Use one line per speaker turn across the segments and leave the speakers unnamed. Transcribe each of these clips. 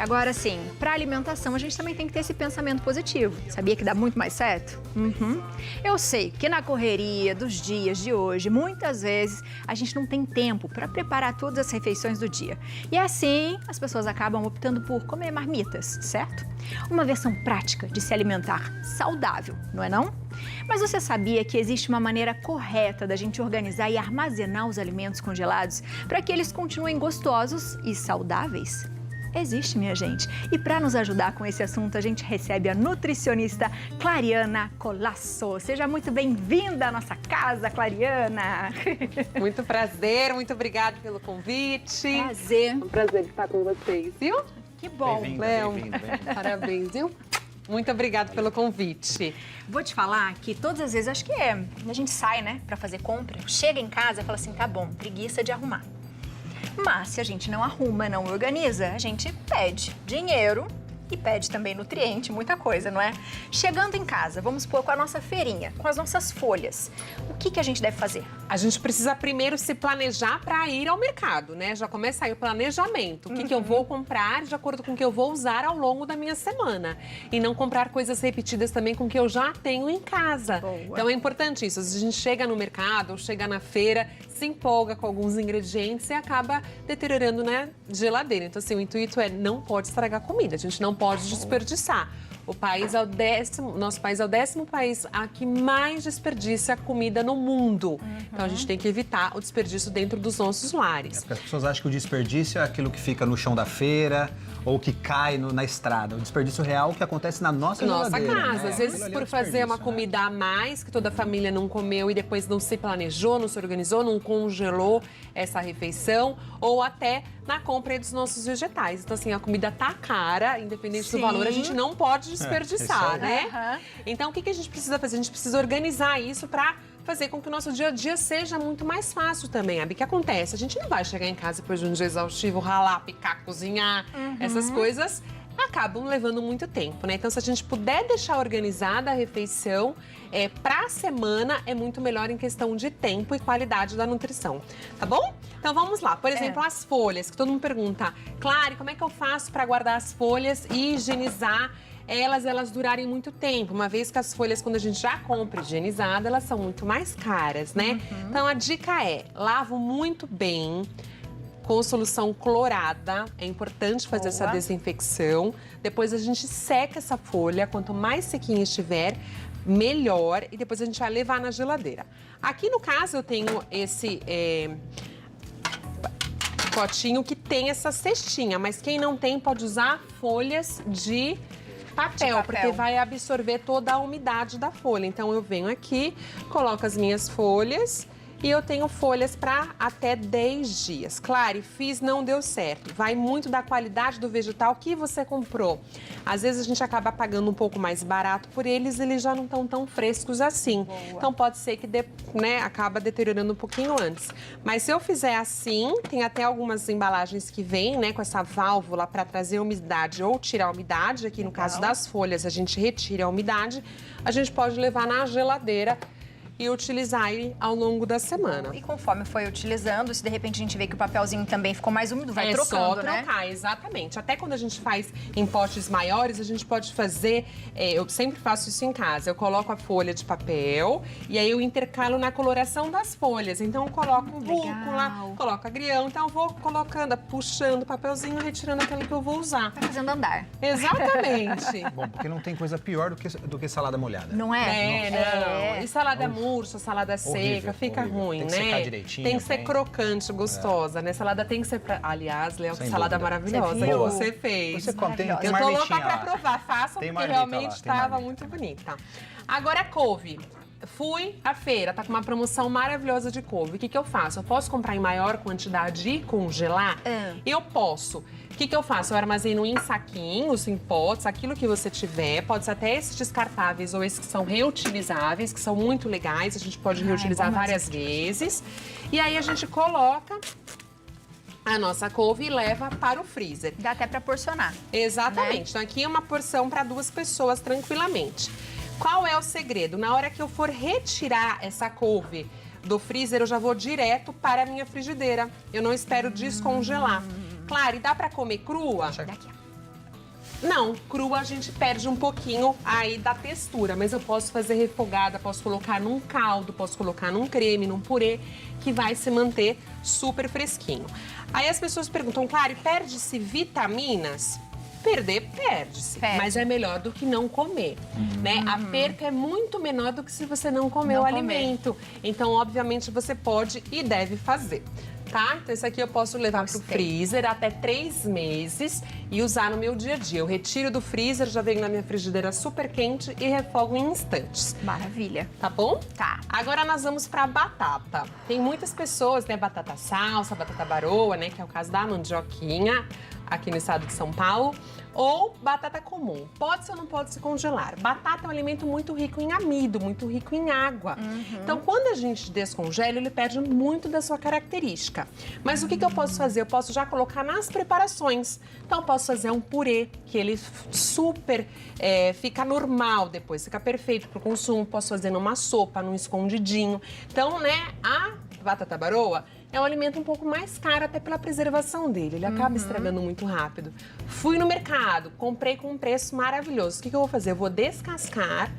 agora, sim, para alimentação a gente também tem que ter esse pensamento positivo. Sabia que dá muito mais certo? Eu sei que na correria dos dias de hoje, muitas vezes a gente não tem tempo para preparar todas as refeições do dia. E assim, as pessoas acabam optando por comer marmitas, certo? Uma versão prática de se alimentar saudável, não é não? Mas você sabia que existe uma maneira correta da gente organizar e armazenar os alimentos congelados para que eles continuem gostosos e saudáveis? Existe, minha gente. E para nos ajudar com esse assunto, a gente recebe a nutricionista Clariana Colasso. Seja muito bem-vinda à nossa casa, Clariana.
Muito prazer, muito obrigada pelo convite.
Prazer.
Um prazer estar com vocês, viu?
Que bom.
Léo, parabéns, viu? Muito obrigada pelo convite.
Vou te falar que todas as vezes, acho que a gente sai, né, para fazer compra, chega em casa e fala assim, tá bom, preguiça de arrumar. Mas se a gente não arruma, não organiza, a gente pede dinheiro e pede também nutriente, muita coisa, não é? Chegando em casa, vamos pôr com a nossa feirinha, com as nossas folhas. O que a gente deve fazer?
A gente precisa primeiro se planejar para ir ao mercado, né? Já começa aí o planejamento. O que eu vou comprar de acordo com o que eu vou usar ao longo da minha semana. E não comprar coisas repetidas também com o que eu já tenho em casa.
Boa.
Então é importante isso. A gente chega no mercado ou chega na feira, se empolga com alguns ingredientes e acaba deteriorando na geladeira. Então, assim, o intuito é não pode estragar comida. A gente não pode desperdiçar. O país é o nosso país é o 10º país a que mais desperdiça comida no mundo. Então a gente tem que evitar o desperdício dentro dos nossos lares.
Porque as pessoas acham que o desperdício é aquilo que fica no chão da feira ou que cai na estrada. O desperdício real é o que acontece na nossa geladeira,
casa.
né?
Às vezes
Aquilo ali é
por fazer uma comida a mais que toda a família não comeu e depois não se planejou, não se organizou, não congelou essa refeição, ou até na compra dos nossos vegetais. Então assim, a comida tá cara, independente do valor, a gente não pode desperdiçar, né? Então o que a gente precisa fazer? A gente precisa organizar isso para fazer com que o nosso dia a dia seja muito mais fácil também, Abi. O que acontece? A gente não vai chegar em casa depois de um dia exaustivo, ralar, picar, cozinhar, essas coisas acabam levando muito tempo, né? Então, se a gente puder deixar organizada a refeição para a semana, é muito melhor em questão de tempo e qualidade da nutrição, tá bom? Então, vamos lá. Por exemplo, as folhas, que todo mundo pergunta, Clary, como é que eu faço para guardar as folhas e higienizar elas durarem muito tempo, uma vez que as folhas, quando a gente já compra higienizada, elas são muito mais caras, né? Então, a dica é, lavo muito bem, com solução clorada, é importante fazer essa desinfecção. Depois a gente seca essa folha, quanto mais sequinha estiver, melhor. E depois a gente vai levar na geladeira. Aqui no caso eu tenho esse potinho que tem essa cestinha, mas quem não tem pode usar folhas de papel, porque vai absorver toda a umidade da folha. Então eu venho aqui, coloco as minhas folhas e eu tenho folhas para até 10 dias. Claro, fiz, não deu certo. Vai muito da qualidade do vegetal que você comprou. Às vezes a gente acaba pagando um pouco mais barato por eles já não estão tão frescos assim. Boa. Então pode ser que acaba deteriorando um pouquinho antes. Mas se eu fizer assim, tem até algumas embalagens que vêm, né, com essa válvula para trazer umidade ou tirar a umidade. Aqui no caso das folhas, a gente retira a umidade. A gente pode levar na geladeira e utilizar ele ao longo da semana.
E conforme foi utilizando, se de repente a gente vê que o papelzinho também ficou mais úmido, vai trocando, né?
É só trocar, exatamente. Até quando a gente faz em potes maiores, a gente pode fazer, eu sempre faço isso em casa, eu coloco a folha de papel e aí eu intercalo na coloração das folhas. Então eu coloco rúcula, coloco agrião, então eu vou colocando, puxando o papelzinho, retirando aquele que eu vou usar.
Tá fazendo andar.
Exatamente.
Bom, porque não tem coisa pior do que salada molhada.
Não é?
Não. E salada murcha, salada seca, fica ruim,
tem
né?
Tem que secar direitinho.
Tem que ser crocante, gostosa, né? Salada tem que ser Aliás, Léo, que salada maravilhosa que você fez.
Você come, tem
Eu tô louca pra
lá.
provar, façam, porque realmente estava muito bonita. Agora, couve. Fui à feira, tá com uma promoção maravilhosa de couve. O que eu faço? Eu posso comprar em maior quantidade e congelar? Eu posso. O que eu faço? Eu armazeno em saquinhos, em potes, aquilo que você tiver. Pode ser até esses descartáveis ou esses que são reutilizáveis, que são muito legais. A gente pode reutilizar várias vezes. E aí a gente coloca a nossa couve e leva para o freezer.
Dá até para porcionar.
Exatamente.
Né?
Então aqui é uma porção para 2 pessoas tranquilamente. Qual é o segredo? Na hora que eu for retirar essa couve do freezer, eu já vou direto para a minha frigideira. Eu não espero descongelar. Claro, e dá para comer crua?
Daqui.
Não, crua a gente perde um pouquinho aí da textura, mas eu posso fazer refogada, posso colocar num caldo, posso colocar num creme, num purê, que vai se manter super fresquinho. Aí as pessoas perguntam, Clary, perde-se vitaminas? Perder, perde-se,
Perde.
mas é melhor do que não comer, né? A perca é muito menor do que se você não comer
Não
o
comer.
alimento. Então, obviamente, você pode e deve fazer, tá? Então, esse aqui eu posso levar pro
Gostei.
freezer até 3 meses e usar no meu dia a dia. Eu retiro do freezer, já venho na minha frigideira super quente e refogo em instantes,
Maravilha.
tá bom?
Tá.
Agora nós vamos para batata. Tem muitas pessoas, né? Batata salsa, batata baroa, né? Que é o caso da mandioquinha, aqui no estado de São Paulo. Ou batata comum. Pode ou não pode se congelar. Batata é um alimento muito rico em amido, muito rico em água. Então, quando a gente descongela, ele perde muito da sua característica. Mas o que eu posso fazer? Eu posso já colocar nas preparações. Então, eu posso fazer um purê, que ele super fica normal depois, fica perfeito para o consumo. Posso fazer numa sopa, num escondidinho. Então, né, a batata baroa é um alimento um pouco mais caro até pela preservação dele. Ele acaba estragando muito rápido. Fui no mercado, comprei com um preço maravilhoso. O que eu vou fazer? Eu vou descascar,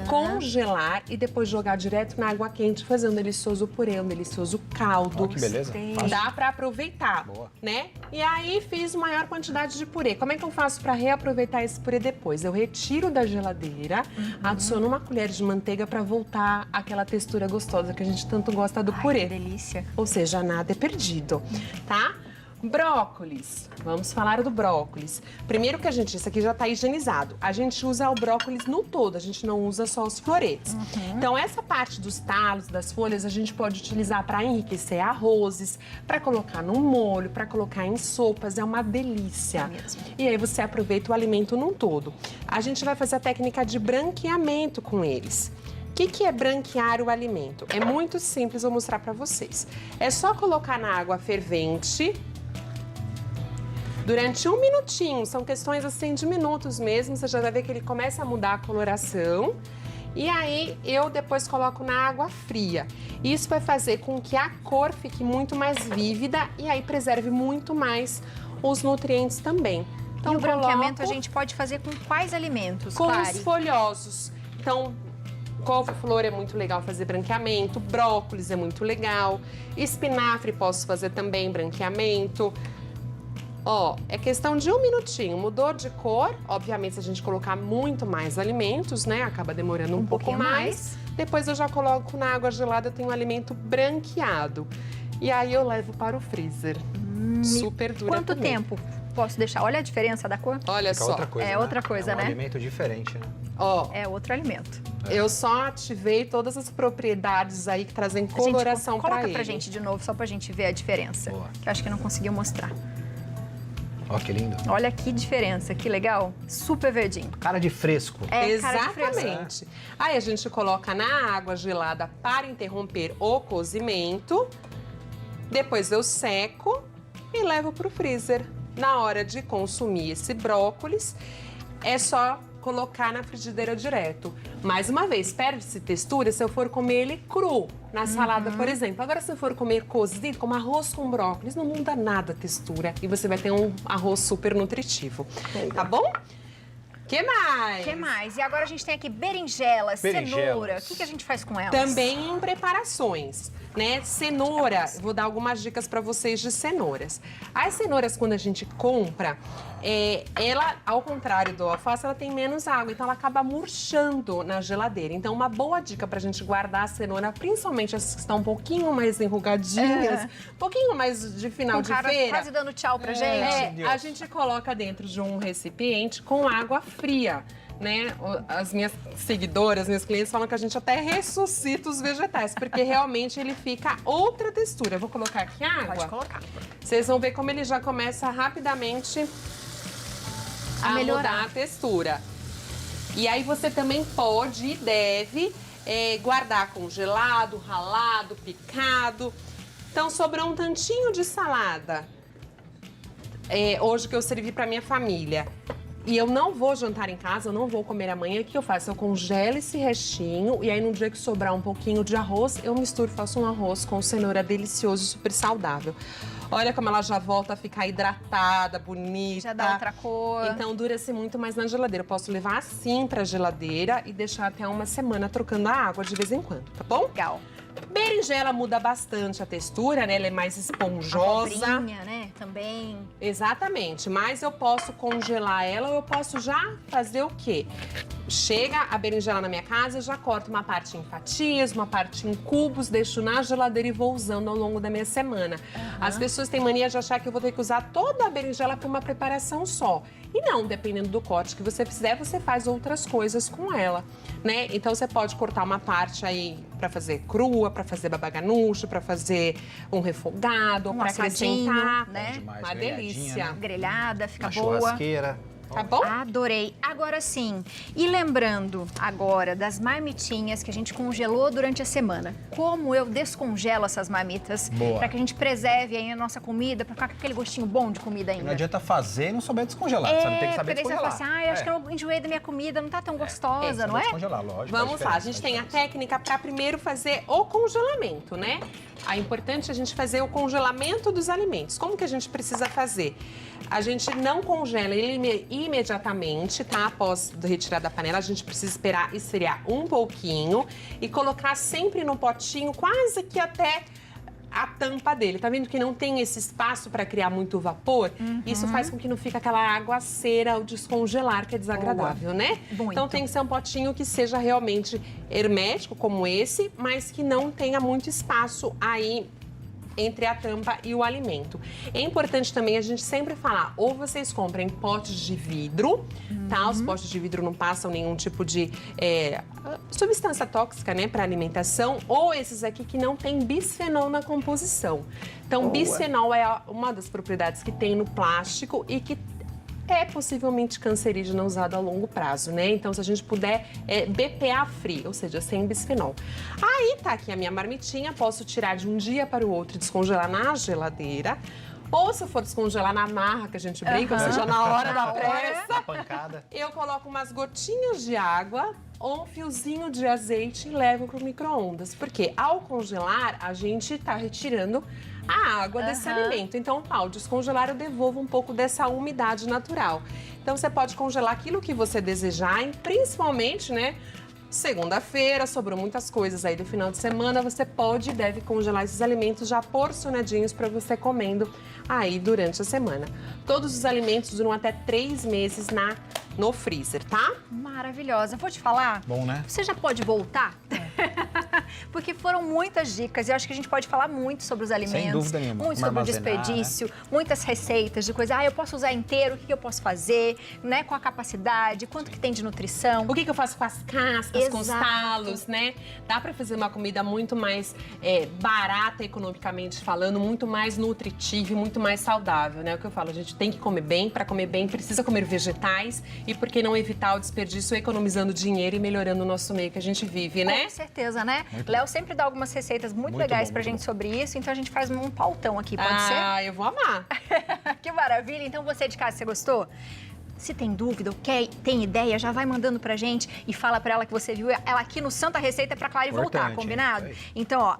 congelar e depois jogar direto na água quente, fazer um delicioso purê, um delicioso caldo.
Ó, que beleza. Fácil.
Dá pra aproveitar,
Boa.
né? E aí fiz maior quantidade de purê. Como é que eu faço pra reaproveitar esse purê depois? Eu retiro da geladeira, adiciono uma colher de manteiga pra voltar aquela textura gostosa que a gente tanto gosta do
Ai,
purê.
que delícia.
Ou seja, nada é perdido, tá? Brócolis. Vamos falar do brócolis. Primeiro que isso aqui já tá higienizado. A gente usa o brócolis no todo, a gente não usa só os floretes. Então, essa parte dos talos, das folhas, a gente pode utilizar para enriquecer arrozes, para colocar no molho, para colocar em sopas. É uma delícia.
É mesmo.
E aí você aproveita o alimento num todo. A gente vai fazer a técnica de branqueamento com eles. O que é branquear o alimento? É muito simples, vou mostrar para vocês. É só colocar na água fervente durante 1 minutinho. São questões assim de minutos mesmo. Você já vai ver que ele começa a mudar a coloração. E aí eu depois coloco na água fria. Isso vai fazer com que a cor fique muito mais vívida e aí preserve muito mais os nutrientes também.
Então, o branqueamento a
coloco
gente pode fazer com quais alimentos,
com os
Clary?
folhosos. Então, couve-flor é muito legal fazer branqueamento, brócolis é muito legal, espinafre posso fazer também branqueamento. Ó, é questão de 1 minutinho, mudou de cor, obviamente se a gente colocar muito mais alimentos, né, acaba demorando um pouco
pouquinho
mais. Depois eu já coloco na água gelada, eu tenho um alimento branqueado. E aí eu levo para o freezer. Super dura
Quanto
também.
tempo posso deixar? Olha a diferença da cor.
Olha
Fica
só,
outra coisa,
É
né?
outra coisa,
é um
né?
alimento diferente, né?
ó,
É outro alimento.
eu só ativei todas as propriedades aí que trazem coloração para
Coloca
ele.
pra gente de novo, só pra gente ver a diferença.
Boa.
Que eu acho que não conseguiu mostrar.
Ó, que lindo.
Olha que diferença, que legal. Super verdinho.
Cara de fresco.
É, cara de fresco.
Exatamente. Aí a gente coloca na água gelada para interromper o cozimento. Depois eu seco e levo para o freezer. Na hora de consumir esse brócolis, é só colocar na frigideira direto. Mais uma vez, perde-se textura se eu for comer ele cru, na salada, por exemplo. Agora, se eu for comer cozido, como arroz com brócolis, não muda nada a textura. E você vai ter um arroz super nutritivo. Tá bom? Que mais?
O que mais? E agora a gente tem aqui berinjelas,
Berinjelas.
cenoura. O que a gente faz com elas?
Também em preparações, né? Cenoura, eu vou dar algumas dicas para vocês de cenouras. As cenouras, quando a gente compra, ela, ao contrário do alface, ela tem menos água, então ela acaba murchando na geladeira. Então, uma boa dica pra gente guardar a cenoura, principalmente essas que estão um pouquinho mais enrugadinhas, um pouquinho mais de final
Com
de
cara
feira.
quase dando tchau pra gente.
A gente coloca dentro de um recipiente com água fria, né? As minhas seguidoras, meus clientes falam que a gente até ressuscita os vegetais, porque realmente ele fica outra textura. Eu vou colocar aqui água.
Pode colocar.
Vocês vão ver como ele já começa rapidamente a
melhorar.
mudar a textura. E aí você também pode e deve guardar congelado, ralado, picado. Então sobrou um tantinho de salada hoje que eu servi para minha família. E eu não vou jantar em casa, eu não vou comer amanhã. O que eu faço? Eu congelo esse restinho e aí no dia que sobrar um pouquinho de arroz, eu misturo, faço um arroz com cenoura delicioso, super saudável. Olha como ela já volta a ficar hidratada, bonita.
Já dá outra cor.
Então dura-se muito mais na geladeira. Eu posso levar assim pra geladeira e deixar até uma semana trocando a água de vez em quando, tá bom?
Legal.
Berinjela muda bastante a textura, né? Ela é mais esponjosa.
Abobrinha, né? Também.
Exatamente, mas eu posso congelar ela ou eu posso já fazer o quê? Chega a berinjela na minha casa, eu já corto uma parte em fatias, uma parte em cubos, deixo na geladeira e vou usando ao longo da minha semana. As pessoas têm mania de achar que eu vou ter que usar toda a berinjela para uma preparação só. E não, dependendo do corte que você fizer, você faz outras coisas com ela, né? Então você pode cortar uma parte aí para fazer crua, para fazer babaganucho, para fazer um refogado, para
assadinho,
acrescentar,
né?
Demais,
Uma
grelhadinha,
delícia.
né?
Grelhada, fica
Na
boa.
churrasqueira.
Tá bom?
Adorei. Agora sim, e lembrando agora das marmitinhas que a gente congelou durante a semana. Como eu descongelo essas marmitas
Boa.
para que a gente preserve aí a nossa comida, para ficar com aquele gostinho bom de comida ainda.
Não adianta fazer e não souber descongelar, sabe? Tem que saber
porque daí você vai
descongelar.
falar assim, acho que eu enjoei da minha comida, não tá tão gostosa, não é?
Descongelar, lógico.
Vamos
faz
lá, a
diferença,
gente
faz
tem a
diferença.
técnica para primeiro fazer o congelamento, né? É importante a gente fazer o congelamento dos alimentos. Como que a gente precisa fazer? A gente não congela ele imediatamente, tá? Após retirar da panela, a gente precisa esperar esfriar um pouquinho e colocar sempre no potinho, quase que até a tampa dele. Tá vendo que não tem esse espaço para criar muito vapor? Isso faz com que não fique aquela aguaceira ao descongelar, que é desagradável, né?
Muito.
Então tem que ser um potinho que seja realmente hermético, como esse, mas que não tenha muito espaço aí entre a tampa e o alimento. É importante também a gente sempre falar, ou vocês comprem potes de vidro, tá? Os potes de vidro não passam nenhum tipo de substância tóxica, né, para alimentação, ou esses aqui que não tem bisfenol na composição. Então, bisfenol é uma das propriedades que tem no plástico e que é possivelmente cancerígena usado a longo prazo, né? Então, se a gente puder, BPA free, ou seja, sem bisfenol. Aí tá aqui a minha marmitinha, posso tirar de um dia para o outro e descongelar na geladeira. Ou se eu for descongelar na marra, que a gente brinca, ou seja, na hora da pressa,
A pancada.
eu coloco umas gotinhas de água ou um fiozinho de azeite e levo para o micro-ondas. Porque ao congelar, a gente tá retirando a água desse alimento. Então, ao descongelar, eu devolvo um pouco dessa umidade natural. Então, você pode congelar aquilo que você desejar, e principalmente, né? Segunda-feira, sobrou muitas coisas aí do final de semana, você pode e deve congelar esses alimentos já porcionadinhos para você comendo aí durante a semana. Todos os alimentos duram até 3 meses no freezer, tá?
Maravilhosa. Vou te falar,
Bom, né?
você já pode voltar? Porque foram muitas dicas e eu acho que a gente pode falar muito sobre os alimentos.
Sem dúvida nenhuma.
Muito
Como
sobre o
armazenar,
desperdício, muitas receitas de coisa. Eu posso usar inteiro, o que eu posso fazer, né? Com a capacidade, quanto que tem de nutrição.
O que eu faço com as cascas, com os
Exato.
talos, né? Dá pra fazer uma comida muito mais barata economicamente falando, muito mais nutritiva e muito mais saudável, né? O que eu falo, a gente tem que comer bem, pra comer bem precisa comer vegetais e por que não evitar o desperdício economizando dinheiro e melhorando o nosso meio que a gente vive, né?
Com certeza, né? Léo sempre dá algumas receitas muito legais
bom,
pra
muito
gente sobre isso, então a gente faz um pautão aqui, pode
Ah, eu vou amar.
ser? Que maravilha! Então você de casa, você gostou? Se tem dúvida ou tem ideia, já vai mandando pra gente e fala pra ela que você viu ela aqui no Santa Receita pra Clary voltar,
Importante,
combinado?
hein? Isso aí.
Então, ó,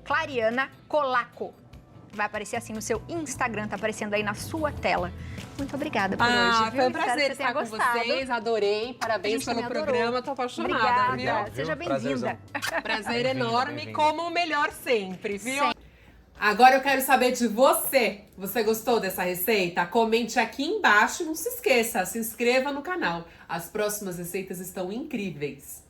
@ClarianaColaco. Vai aparecer assim no seu Instagram, tá aparecendo aí na sua tela. Muito obrigada por hoje, viu?
Foi um
Espero
prazer
que você tenha
estar com
gostado.
vocês, adorei,
A
parabéns
gente
pelo
também adorou.
programa, tô apaixonada,
Obrigada,
viu?
seja
Prazerzão.
bem-vinda.
Prazer
Bem-vinda,
enorme,
bem-vinda.
como o melhor sempre, viu?
Sempre.
Agora eu quero saber de você. Você gostou dessa receita? Comente aqui embaixo e não se esqueça, se inscreva no canal. As próximas receitas estão incríveis.